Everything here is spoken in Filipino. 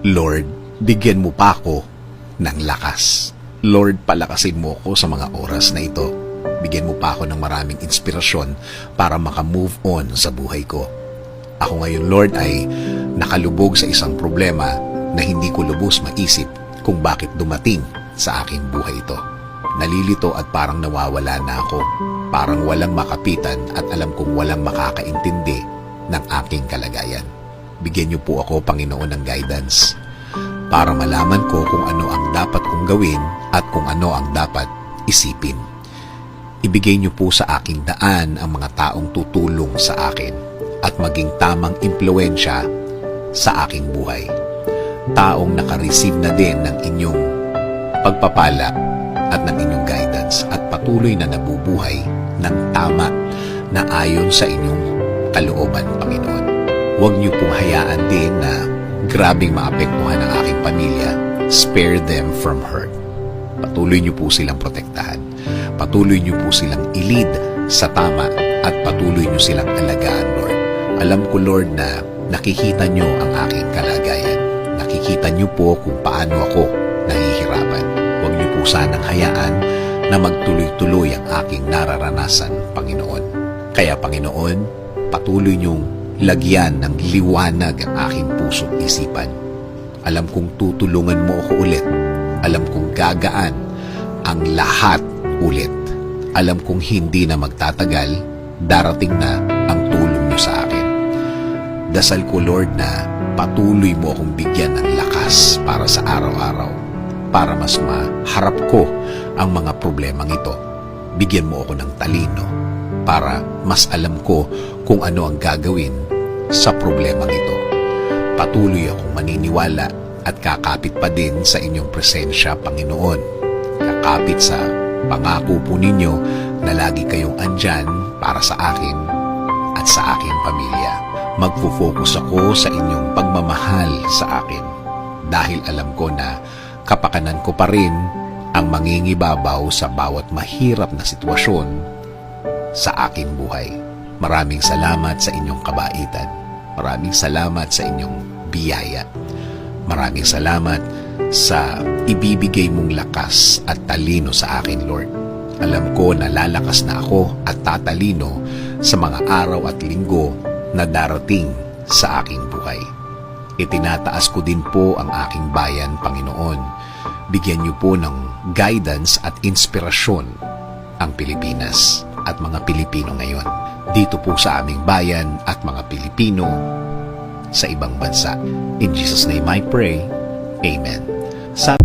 Lord, bigyan mo pa ako ng lakas. Lord, palakasin mo ako sa mga oras na ito. Bigyan mo pa ako ng maraming inspirasyon para makamove on sa buhay ko. Ako ngayon, Lord, ay nakalubog sa isang problema na hindi ko lubos maisip kung bakit dumating sa aking buhay ito. Nalilito at parang nawawala na ako. Parang walang makapitan at alam kong walang makakaintindi ng aking kalagayan. Bigyan niyo po ako, Panginoon, ng guidance para malaman ko kung ano ang dapat kong gawin at kung ano ang dapat isipin. Ibigay niyo po sa aking daan ang mga taong tutulong sa akin at maging tamang impluwensya sa aking buhay. Taong nakareceive na din ng inyong pagpapala at ng inyong guidance at patuloy na nabubuhay ng tama na ayon sa inyong kalooban, Panginoon. Huwag niyo pong hayaan din na grabing maapektuhan ang aking pamilya. Spare them from hurt. Patuloy niyo po silang protektahan. Patuloy niyo po silang i-lead sa tama at patuloy niyo silang alagaan, Lord. Alam ko, Lord, na nakikita niyo ang aking kalagayan. Nakikita niyo po kung paano ako nahihirapan. Huwag niyo po sanang hayaan na magtuloy-tuloy ang aking nararanasan, Panginoon. Kaya, Panginoon, patuloy niyong lagyan ng liwanag ang aking puso't isipan. Alam kong tutulungan mo ako ulit. Alam kong gagaan ang lahat ulit. Alam kong hindi na magtatagal, darating na ang tulong niyo sa akin. Dasal ko, Lord, na patuloy mo akong bigyan ng lakas para sa araw-araw, para mas maharap ko ang mga problemang ito. Bigyan mo ako ng talino para mas alam ko kung ano ang gagawin sa problemang ito. Patuloy akong maniniwala at kakapit pa din sa inyong presensya, Panginoon. Kakapit sa pangako po ninyo na lagi kayong andyan para sa akin at sa aking pamilya. Magfo-focus ako sa inyong pagmamahal sa akin dahil alam ko na kapakanan ko pa rin ang mangingibabaw sa bawat mahirap na sitwasyon sa aking buhay. Maraming salamat sa inyong kabaitan. Maraming salamat sa inyong biyaya. Maraming salamat sa ibibigay mong lakas at talino sa akin, Lord. Alam ko na lalakas na ako at tatalino sa mga araw at linggo na darating sa aking buhay. Itinataas ko din po ang aking bayan, Panginoon. Bigyan niyo po ng guidance at inspirasyon ang Pilipinas at mga Pilipino ngayon. Dito po sa aming bayan at mga Pilipino sa ibang bansa. In Jesus' name I pray. Amen. Sa